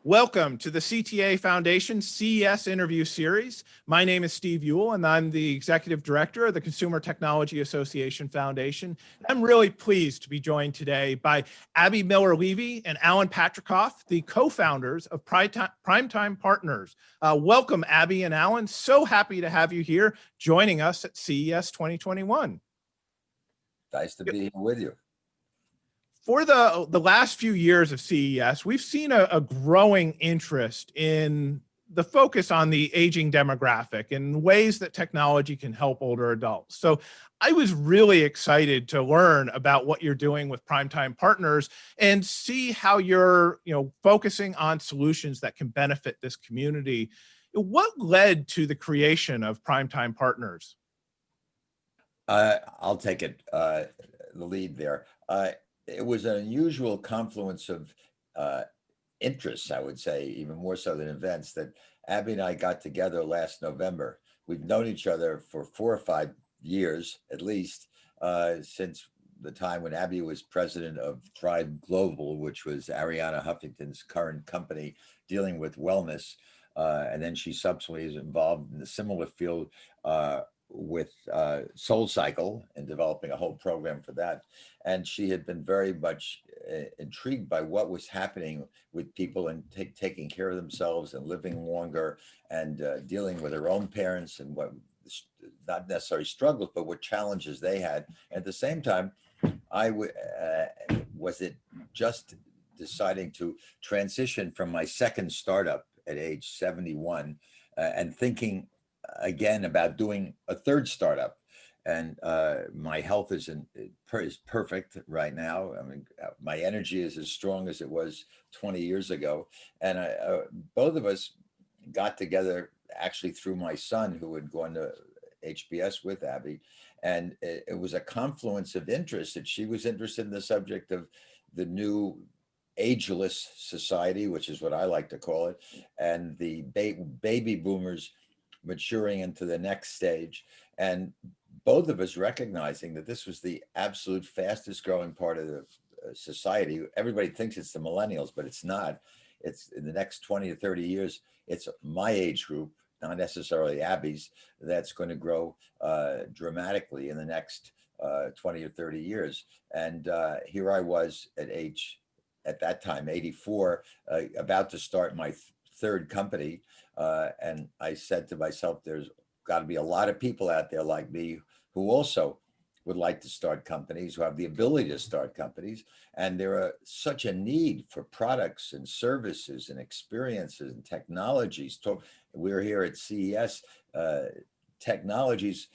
Welcome to the CTA Foundation CES interview series. My name is Steve Ewell, and I'm the Executive Director of the Consumer Technology Association Foundation. I'm really pleased to be joined today by Abby Miller-Levy and Alan Patricof, the co-founders of Primetime Partners. Welcome, Abby and Alan. So happy to have you here joining us at CES 2021. Nice to be here with you. For the last few years of CES, we've seen a growing interest in the focus on the aging demographic and ways that technology can help older adults. So I was really excited to learn about what you're doing with Primetime Partners and see how you're focusing on solutions that can benefit this community. What led to the creation of Primetime Partners? I'll take it, the lead there. It was an unusual confluence of interests, I would say, even more so than events, that Abby and I got together last November. We've known each other for 4 or 5 years, at least, since the time when Abby was president of Thrive Global, which was Ariana Huffington's current company dealing with wellness. And then she subsequently is involved in a similar field with SoulCycle and developing a whole program for that. And she had been very much intrigued by what was happening with people and taking care of themselves and living longer and dealing with their own parents and what not necessarily struggles, but what challenges they had. At the same time, I was just deciding to transition from my second startup at age 71 and thinking again about doing a third startup. And my health is perfect right now. I mean, my energy is as strong as it was 20 years ago. And both of us got together actually through my son, who had gone to HBS with Abby. And it was a confluence of interest that she was interested in the subject of the new ageless society, which is what I like to call it, and the baby boomers maturing into the next stage. And both of us recognizing that this was the absolute fastest growing part of the society. Everybody thinks it's the millennials, but it's not. It's in the next 20 to 30 years, it's my age group, not necessarily Abby's, that's going to grow dramatically in the next 20 or 30 years. And here I was at that time, 84, about to start my third company. And I said to myself, there's got to be a lot of people out there like me who also would like to start companies, who have the ability to start companies. And there are such a need for products and services and experiences and technologies. We're here at CES. Technologies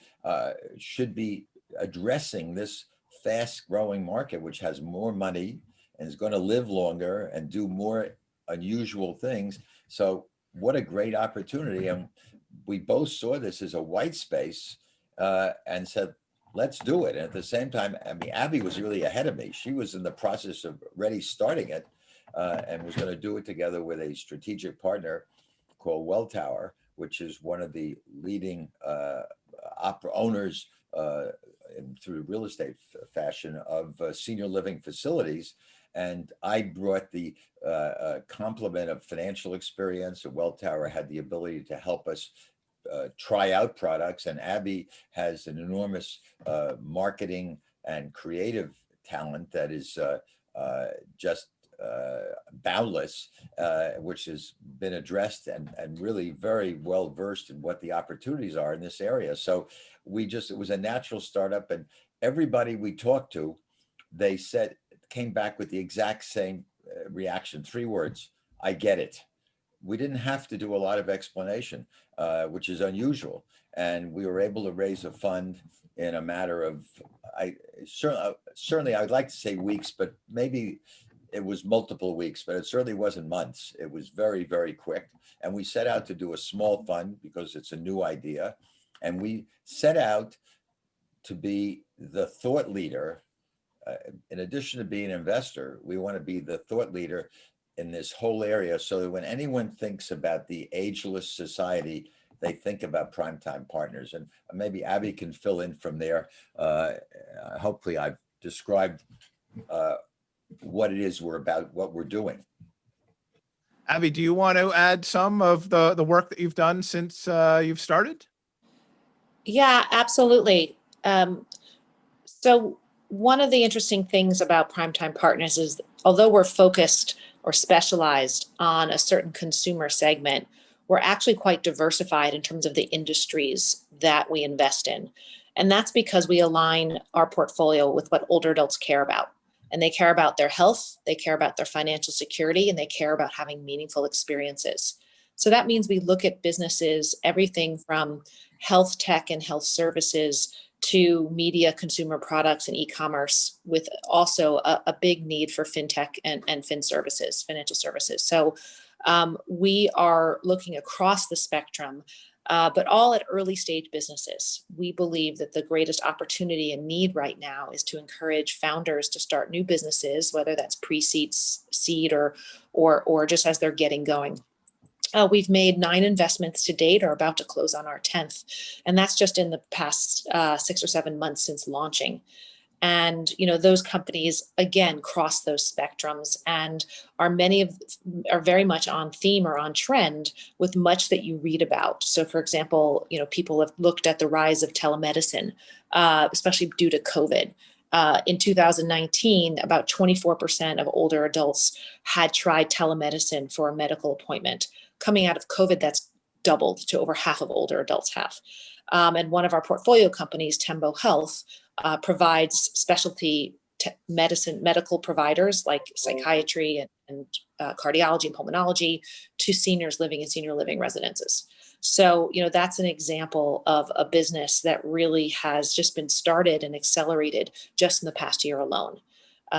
should be addressing this fast growing market, which has more money and is going to live longer and do more unusual things. So what a great opportunity. And we both saw this as a white space and said, let's do it. And at the same time, I mean, Abby was really ahead of me. She was in the process of already starting it and was going to do it together with a strategic partner called Welltower, which is one of the leading owners through real estate fashion of senior living facilities. And I brought the complement of financial experience. Welltower had the ability to help us try out products. And Abby has an enormous marketing and creative talent that is just boundless, which has been addressed and really very well versed in what the opportunities are in this area. So it was a natural startup, and everybody we talked to, they came back with the exact same reaction, 3 words: I get it. We didn't have to do a lot of explanation, which is unusual. And we were able to raise a fund in a matter of, certainly I would like to say weeks, but maybe it was multiple weeks, but it certainly wasn't months. It was very, very quick. And we set out to do a small fund because it's a new idea. And we set out to be the thought leader. In addition to being an investor, we want to be the thought leader in this whole area, so that when anyone thinks about the ageless society, they think about Primetime Partners. And maybe Abby can fill in from there. Hopefully I've described what it is we're about, what we're doing. Abby, do you want to add some of the work that you've done since you've started? Yeah, absolutely. So one of the interesting things about Primetime Partners is although we're focused or specialized on a certain consumer segment, we're actually quite diversified in terms of the industries that we invest in. And that's because we align our portfolio with what older adults care about. And they care about their health, they care about their financial security, and they care about having meaningful experiences. So that means we look at businesses, everything from health tech and health services to media, consumer products, and e-commerce, with also a big need for fintech and fin services, financial services. So we are looking across the spectrum, but all at early stage businesses. We believe that the greatest opportunity and need right now is to encourage founders to start new businesses, whether that's pre-seed, seed, or just as they're getting going. We've made 9 investments to date, or about to close on our 10th. And that's just in the past 6 or 7 months since launching. And, those companies, again, cross those spectrums and are very much on theme or on trend with much that you read about. So, for example, people have looked at the rise of telemedicine, especially due to COVID. In 2019, about 24% of older adults had tried telemedicine for a medical appointment. Coming out of COVID, that's doubled to over half of older adults have. And one of our portfolio companies, Tembo Health, provides specialty medical providers like psychiatry and cardiology and pulmonology to seniors living in senior living residences. So, that's an example of a business that really has just been started and accelerated just in the past year alone.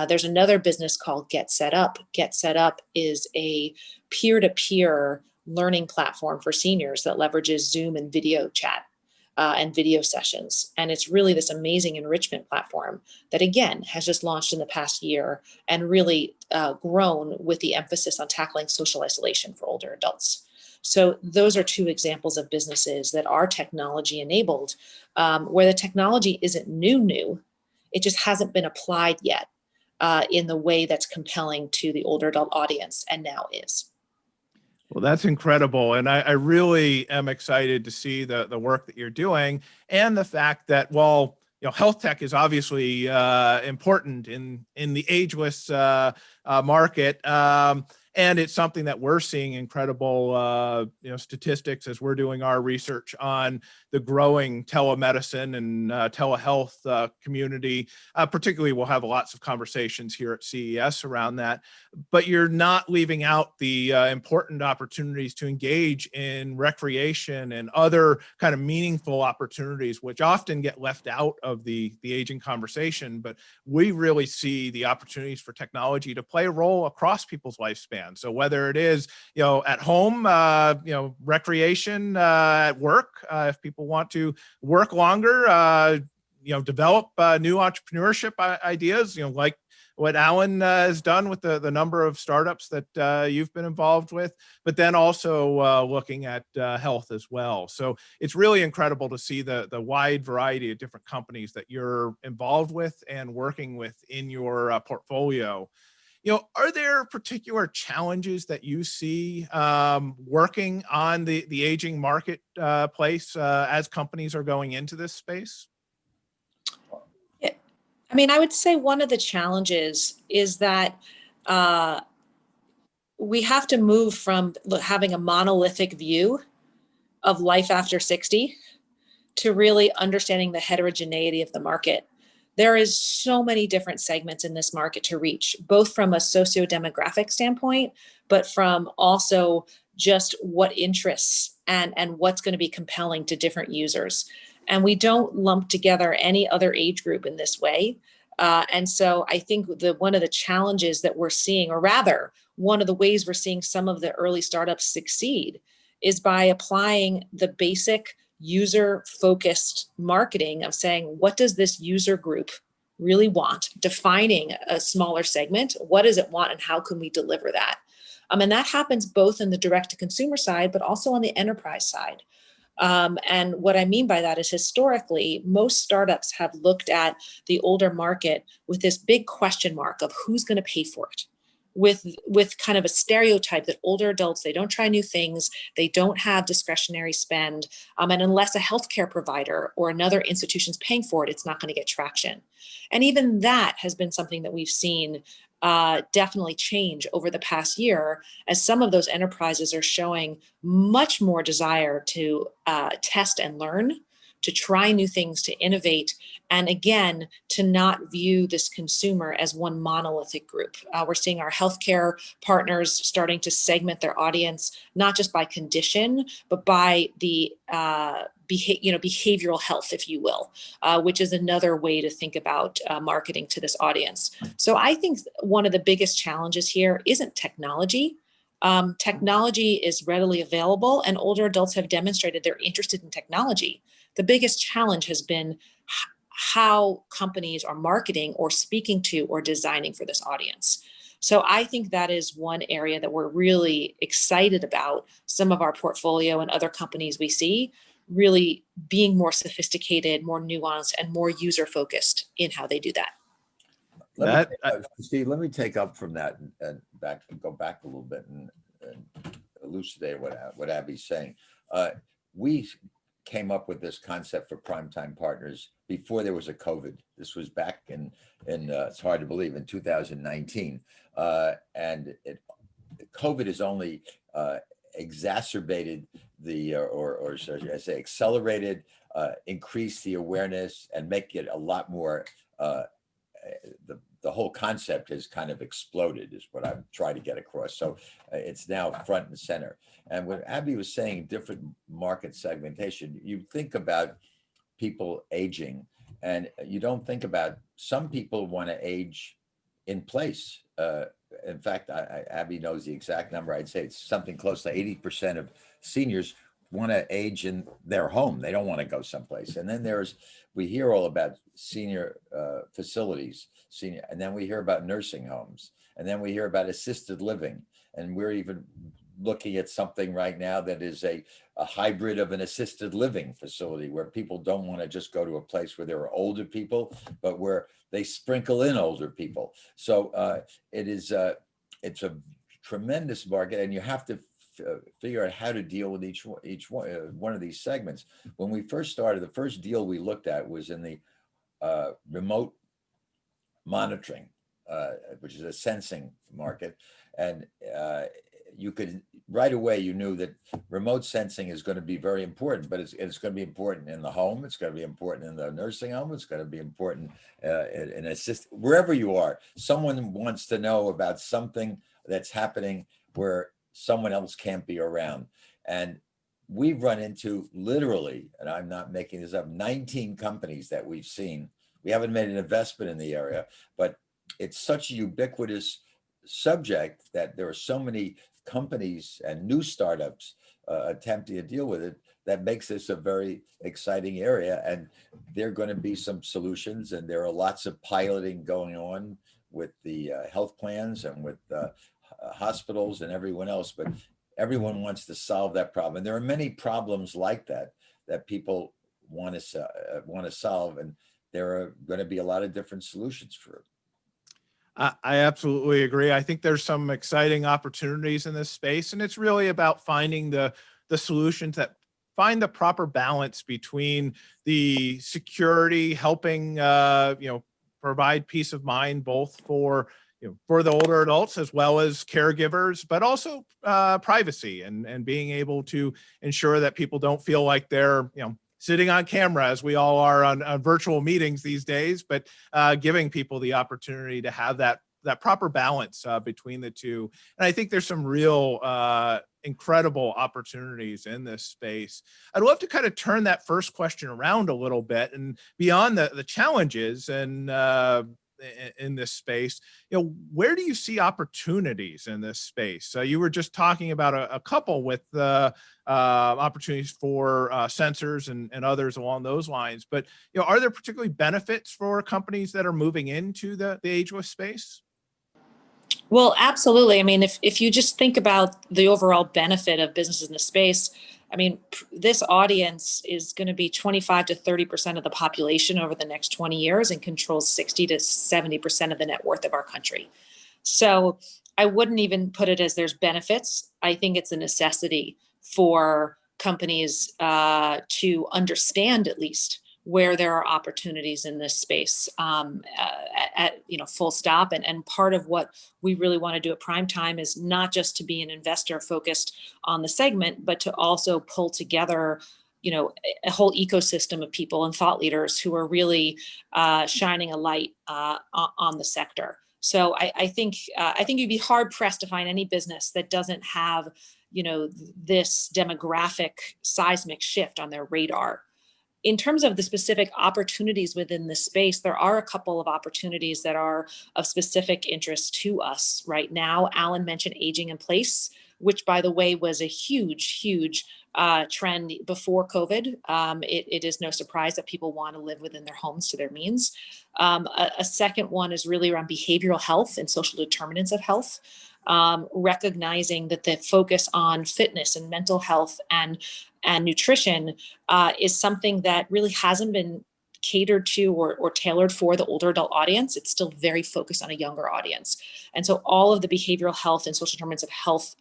There's another business called Get Set Up. Get Set Up is a peer-to-peer learning platform for seniors that leverages Zoom and video chat and video sessions. And it's really this amazing enrichment platform that, again, has just launched in the past year and really grown with the emphasis on tackling social isolation for older adults. So those are 2 examples of businesses that are technology enabled, where the technology isn't new. It just hasn't been applied yet in the way that's compelling to the older adult audience, and now is. Well, that's incredible. And I really am excited to see the work that you're doing, and the fact that, well, health tech is obviously important in the ageless market. And it's something that we're seeing incredible, statistics as we're doing our research on the growing telemedicine and telehealth community. Particularly, we'll have lots of conversations here at CES around that. But you're not leaving out the important opportunities to engage in recreation and other kind of meaningful opportunities, which often get left out of the aging conversation. But we really see the opportunities for technology to play a role across people's lifespan. So whether it is, at home, recreation, at work, if people want to work longer, develop new entrepreneurship ideas, like what Alan has done with the number of startups that you've been involved with, but then also looking at health as well. So it's really incredible to see the wide variety of different companies that you're involved with and working with in your portfolio. Are there particular challenges that you see working on the aging marketplace as companies are going into this space? Yeah. I would say one of the challenges is that we have to move from having a monolithic view of life after 60 to really understanding the heterogeneity of the market. There is so many different segments in this market to reach, both from a socio-demographic standpoint, but from also just what interests and what's going to be compelling to different users. And we don't lump together any other age group in this way. And so I think one of the challenges that we're seeing, or rather, one of the ways we're seeing some of the early startups succeed, is by applying the basic user-focused marketing of saying, what does this user group really want? Defining a smaller segment, what does it want and how can we deliver that? And that happens both in the direct-to-consumer side, but also on the enterprise side. And what I mean by that is historically, most startups have looked at the older market with this big question mark of who's going to pay for it. with kind of a stereotype that older adults, they don't try new things, they don't have discretionary spend, and unless a healthcare provider or another institution's paying for it, it's not going to get traction. And even that has been something that we've seen definitely change over the past year, as some of those enterprises are showing much more desire to test and learn, to try new things, to innovate, and again, to not view this consumer as one monolithic group. We're seeing our healthcare partners starting to segment their audience, not just by condition, but by the behavioral health, if you will, which is another way to think about marketing to this audience. So I think one of the biggest challenges here isn't technology. Technology is readily available, and older adults have demonstrated they're interested in technology. The biggest challenge has been how companies are marketing or speaking to or designing for this audience. So I think that is one area that we're really excited about. Some of our portfolio and other companies we see really being more sophisticated, more nuanced, and more user-focused in how they do that. Steve, let me take up from that and go back a little bit and elucidate what Abby's saying. We came up with this concept for Primetime Partners before there was a COVID. This was back in it's hard to believe, in 2019. And COVID has only exacerbated or should I say accelerated, increased the awareness and make it a lot more, the whole concept has kind of exploded is what I'm trying to get across. So it's now front and center. And when Abby was saying different market segmentation, you think about people aging and you don't think about some people want to age in place. In fact, Abby knows the exact number. I'd say it's something close to 80% of seniors want to age in their home. They don't want to go someplace. And then we hear all about senior facilities, and then we hear about nursing homes, and then we hear about assisted living. And we're even looking at something right now that is a hybrid of an assisted living facility where people don't want to just go to a place where there are older people, but where they sprinkle in older people. So it's a tremendous market, and you have to figure out how to deal with each one of these segments. When we first started, the first deal we looked at was in the remote monitoring, which is a sensing market. And you could right away, you knew that remote sensing is going to be very important, but it's going to be important in the home. It's going to be important in the nursing home. It's going to be important in wherever you are. Someone wants to know about something that's happening where someone else can't be around. And we've run into literally, and I'm not making this up, 19 companies that we've seen. We haven't made an investment in the area, but it's such a ubiquitous subject that there are so many companies and new startups attempting to deal with it. That makes this a very exciting area. And there are going to be some solutions, and there are lots of piloting going on with the health plans and with hospitals and everyone else, but everyone wants to solve that problem. And there are many problems like that people want to solve, and there are going to be a lot of different solutions for it. I absolutely agree. I think there's some exciting opportunities in this space, and it's really about finding the solutions that find the proper balance between the security, helping provide peace of mind both for the older adults as well as caregivers, but also privacy and being able to ensure that people don't feel like they're sitting on camera, as we all are on virtual meetings these days, but giving people the opportunity to have that proper balance between the two. And I think there's some real incredible opportunities in this space. I'd love to kind of turn that first question around a little bit and beyond the challenges and in this space, where do you see opportunities in this space? So you were just talking about a couple with the opportunities for sensors and others along those lines, but are there particularly benefits for companies that are moving into the ageless space? Well, absolutely. I mean, if you just think about the overall benefit of businesses in the space, I mean, this audience is going to be 25 to 30% of the population over the next 20 years and controls 60 to 70% of the net worth of our country. So I wouldn't even put it as there's benefits. I think it's a necessity for companies to understand at least where there are opportunities in this space full stop. And part of what we really want to do at Primetime is not just to be an investor focused on the segment, but to also pull together a whole ecosystem of people and thought leaders who are really shining a light on the sector. So I think you'd be hard pressed to find any business that doesn't have, this demographic seismic shift on their radar. In terms of the specific opportunities within this space, there are a couple of opportunities that are of specific interest to us right now. Alan mentioned aging in place, which, by the way, was a huge trend before COVID. It is no surprise that people want to live within their homes to their means. A second one is really around behavioral health and social determinants of health. Recognizing that the focus on fitness and mental health and nutrition is something that really hasn't been catered to or tailored for the older adult audience. It's still very focused on a younger audience. And so all of the behavioral health and social determinants of health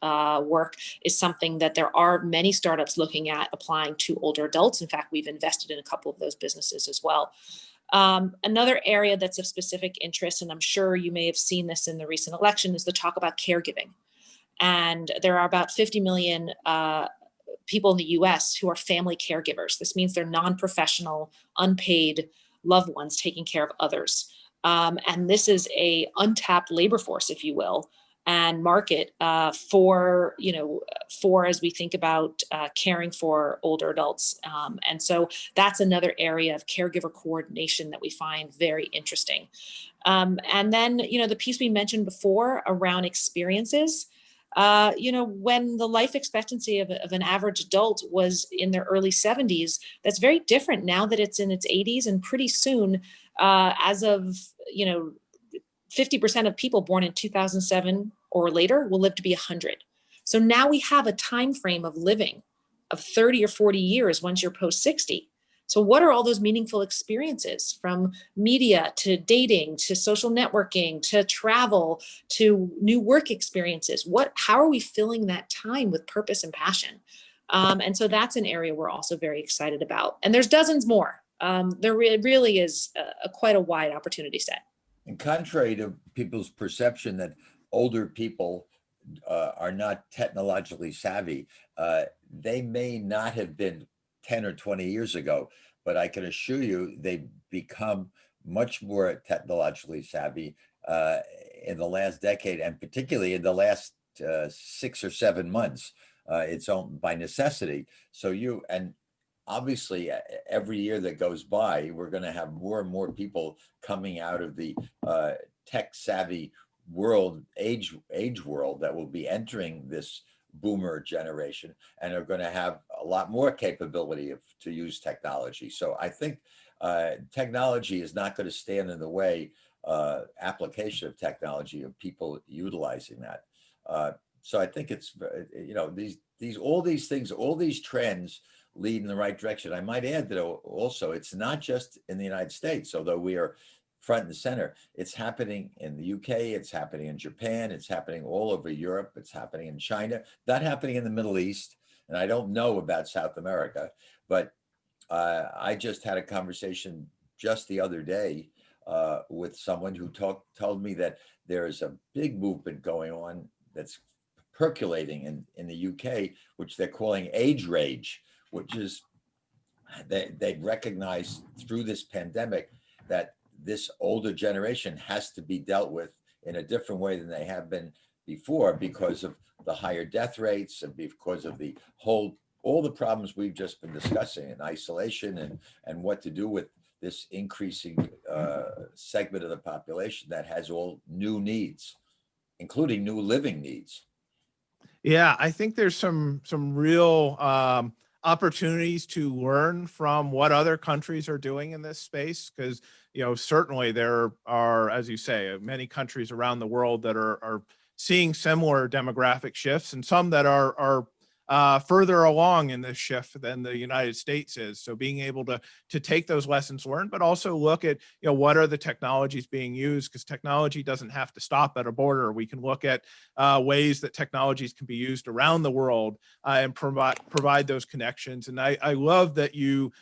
work is something that there are many startups looking at applying to older adults. In fact, we've invested in a couple of those businesses as well. Another area that's of specific interest, and I'm sure you may have seen this in the recent election, is the talk about caregiving. And there are about 50 million people in the US who are family caregivers. This means they're non-professional, unpaid loved ones taking care of others. And this is a untapped labor force, if you will, and market for as we think about caring for older adults. And so that's another area of caregiver coordination that we find very interesting. And then, the piece we mentioned before around experiences. When the life expectancy of an average adult was in their early 70s, that's very different now that it's in its 80s. And pretty soon, as of, 50% of people born in 2007 or later will live to be 100. So now we have a time frame of living of 30 or 40 years once you're post 60. So what are all those meaningful experiences, from media to dating to social networking to travel to new work experiences? How are we filling that time with purpose and passion? And so that's an area we're also very excited about. And there's dozens more. There really is quite a wide opportunity set. And contrary to people's perception that older people are not technologically savvy, they may not have been 10 or 20 years ago, but I can assure you they've become much more technologically savvy in the last decade, and particularly in the last 6 or 7 months. It's by necessity. And obviously, every year that goes by, we're going to have more and more people coming out of the tech savvy age world that will be entering this boomer generation and are going to have a lot more capability to use technology. So I think technology is not going to stand in the way, application of technology, of people utilizing that. So I think it's, all these things, all these trends lead in the right direction. I might add that also, it's not just in the United States, although we are front and center. It's happening in the UK, it's happening in Japan, it's happening all over Europe, it's happening in China, not happening in the Middle East. And I don't know about South America, but I just had a conversation just the other day with someone who told me that there is a big movement going on that's percolating in the UK, which they're calling age rage, which is they recognize through this pandemic that this older generation has to be dealt with in a different way than they have been before, because of the higher death rates and because of all the problems we've just been discussing, and isolation and what to do with this increasing segment of the population that has all new needs, including new living needs. Yeah, I think there's some real opportunities to learn from what other countries are doing in this space, because certainly there are, as you say, many countries around the world that are seeing similar demographic shifts, and some that are further along in this shift than the United States is. So being able to take those lessons learned, but also look at, what are the technologies being used, because technology doesn't have to stop at a border. We can look at ways that technologies can be used around the world and provide those connections. And I love that you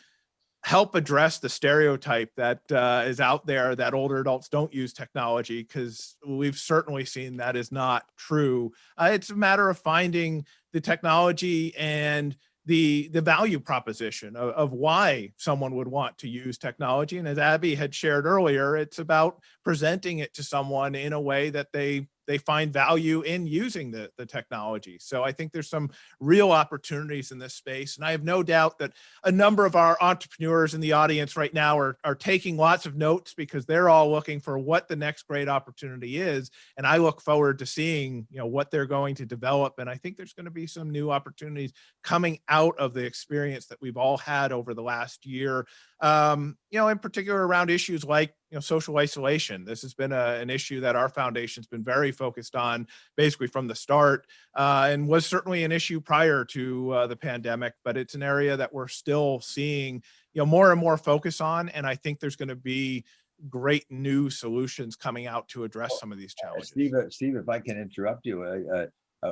help address the stereotype that is out there that older adults don't use technology, because we've certainly seen that is not true. It's a matter of finding the technology and the value proposition of why someone would want to use technology. And as Abby had shared earlier, it's about presenting it to someone in a way that they find value in using the technology. So I think there's some real opportunities in this space. And I have no doubt that a number of our entrepreneurs in the audience right now are taking lots of notes, because they're all looking for what the next great opportunity is. And I look forward to seeing, what they're going to develop. And I think there's going to be some new opportunities coming out of the experience that we've all had over the last year. In particular around issues like, social isolation. This has been an issue that our foundation's been very focused on basically from the start, and was certainly an issue prior to the pandemic, but it's an area that we're still seeing, more and more focus on. And I think there's going to be great new solutions coming out to address some of these challenges. Steve, if I can interrupt you,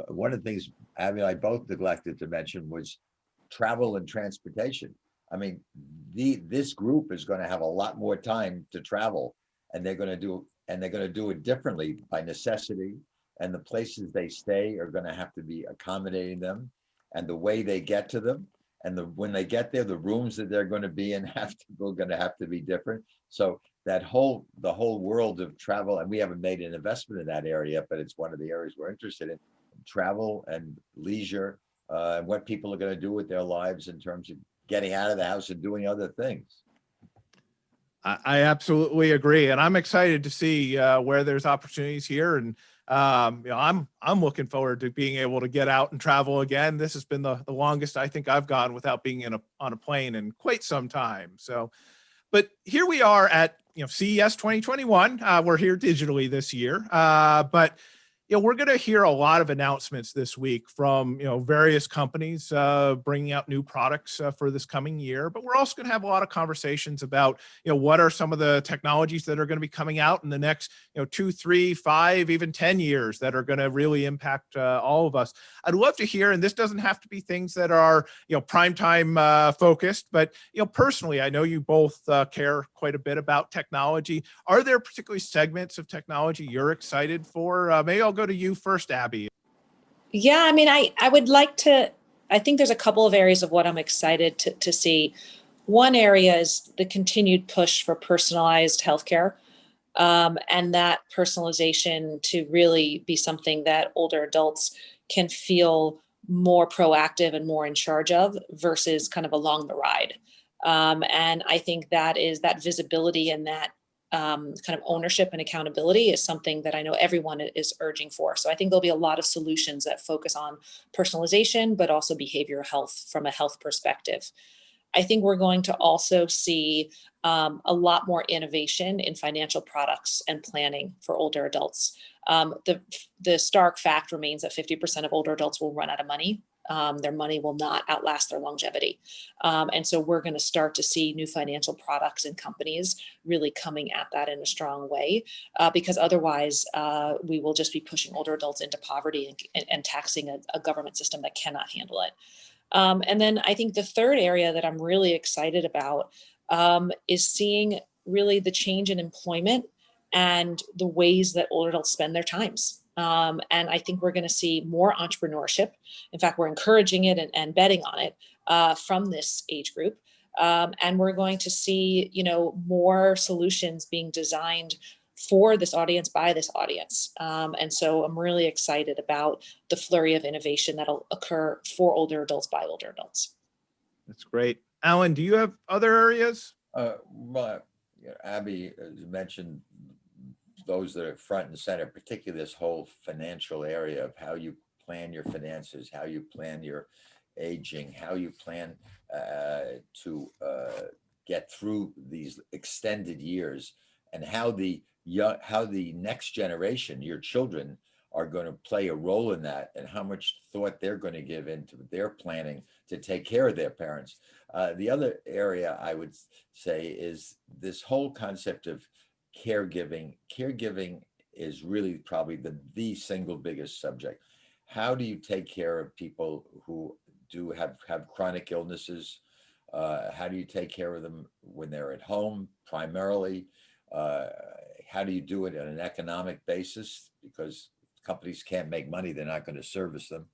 one of the things Abby and I both neglected to mention was travel and transportation. I mean, this group is going to have a lot more time to travel, and they're going to do it differently by necessity. And the places they stay are going to have to be accommodating them, and the way they get to them, and when they get there, the rooms that they're going to be in are going to have to be different. So the whole world of travel, and we haven't made an investment in that area, but it's one of the areas we're interested in: travel and leisure, and what people are going to do with their lives in terms of getting out of the house and doing other things. I absolutely agree, and I'm excited to see where there's opportunities here. And I'm looking forward to being able to get out and travel again. This has been the longest I think I've gone without being on a plane in quite some time. So, but here we are at CES 2021. We're here digitally this year, but we're going to hear a lot of announcements this week from various companies bringing out new products for this coming year. But we're also going to have a lot of conversations about what are some of the technologies that are going to be coming out in the next 2, 3, 5, even 10 years that are going to really impact all of us. I'd love to hear, and this doesn't have to be things that are primetime focused, but personally, I know you both care quite a bit about technology. Are there particularly segments of technology you're excited for? Maybe I'll go to you first, Abby. Yeah, I mean, I would like to, I think there's a couple of areas of what I'm excited to see. One area is the continued push for personalized healthcare, and that personalization to really be something that older adults can feel more proactive and more in charge of versus kind of along the ride. And I think that is that visibility and that kind of ownership and accountability is something that I know everyone is urging for. So I think there'll be a lot of solutions that focus on personalization, but also behavioral health from a health perspective. I think we're going to also see a lot more innovation in financial products and planning for older adults. The stark fact remains that 50% of older adults will run out of money. Their money will not outlast their longevity. And so we're going to start to see new financial products and companies really coming at that in a strong way, because otherwise we will just be pushing older adults into poverty and taxing a government system that cannot handle it. And then I think the third area that I'm really excited about is seeing really the change in employment and the ways that older adults spend their times. And I think we're going to see more entrepreneurship. In fact, we're encouraging it and betting on it from this age group. And we're going to see, more solutions being designed for this audience by this audience. And so I'm really excited about the flurry of innovation that'll occur for older adults by older adults. That's great. Alan, do you have other areas? Well, Abby mentioned those that are front and center, particularly this whole financial area of how you plan your finances, how you plan your aging, how you plan to get through these extended years, and how the next generation, your children, are going to play a role in that, and how much thought they're going to give into their planning to take care of their parents. The other area I would say is this whole concept of caregiving. Caregiving is really probably the single biggest subject. How do you take care of people who do have chronic illnesses? How do you take care of them when they're at home primarily? How do you do it on an economic basis? Because companies can't make money, they're not going to service them.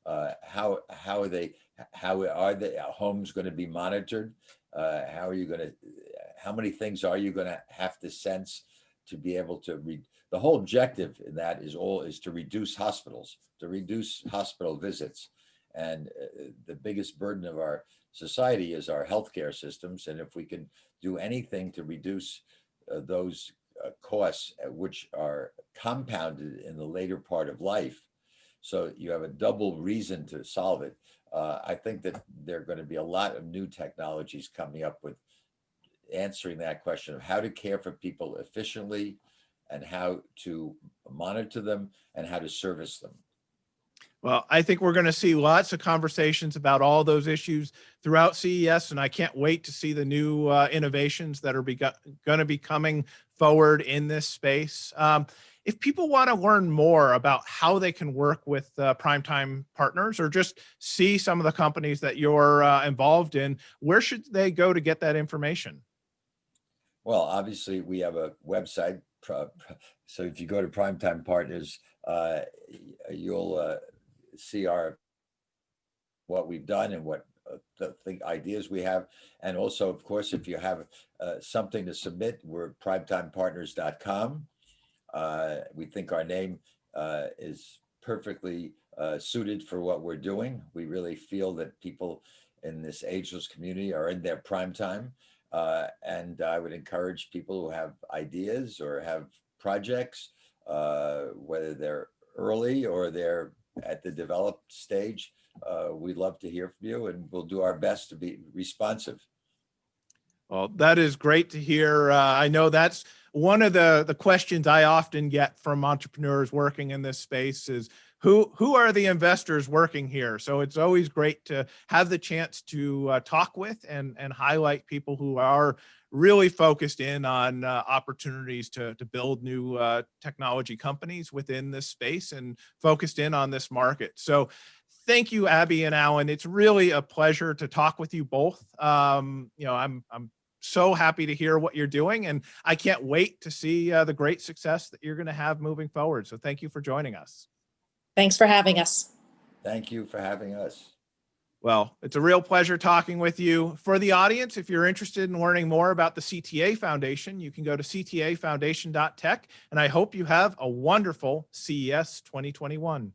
How are they? How are the homes going to be monitored? How are you going to? How many things are you going to have to sense to be able to read? The whole objective in that is to reduce hospitals, to reduce hospital visits, and the biggest burden of our society is our healthcare systems. And if we can do anything to reduce those costs, which are compounded in the later part of life, so you have a double reason to solve it. I think that there are going to be a lot of new technologies coming up with answering that question of how to care for people efficiently, and how to monitor them, and how to service them. Well, I think we're going to see lots of conversations about all those issues throughout CES, and I can't wait to see the new innovations that are going to be coming forward in this space. If people want to learn more about how they can work with Primetime Partners, or just see some of the companies that you're involved in, where should they go to get that information? Well, obviously, we have a website. So if you go to Primetime Partners, you'll see what we've done and what the ideas we have. And also, of course, if you have something to submit, we're primetimepartners.com. We think our name is perfectly suited for what we're doing. We really feel that people in this ageless community are in their prime time. And I would encourage people who have ideas or have projects, whether they're early or they're at the developed stage, we'd love to hear from you, and we'll do our best to be responsive. Well, that is great to hear. I know that's one of the questions I often get from entrepreneurs working in this space is who are the investors working here? So it's always great to have the chance to talk with and highlight people who are really focused in on opportunities to build new technology companies within this space and focused in on this market. So thank you, Abby and Alan. It's really a pleasure to talk with you both. I'm so happy to hear what you're doing, and I can't wait to see the great success that you're going to have moving forward. So thank you for joining us. Thanks for having us. Thank you for having us. Well, it's a real pleasure talking with you. For the audience, if you're interested in learning more about the CTA Foundation, you can go to ctafoundation.tech, and I hope you have a wonderful CES 2021.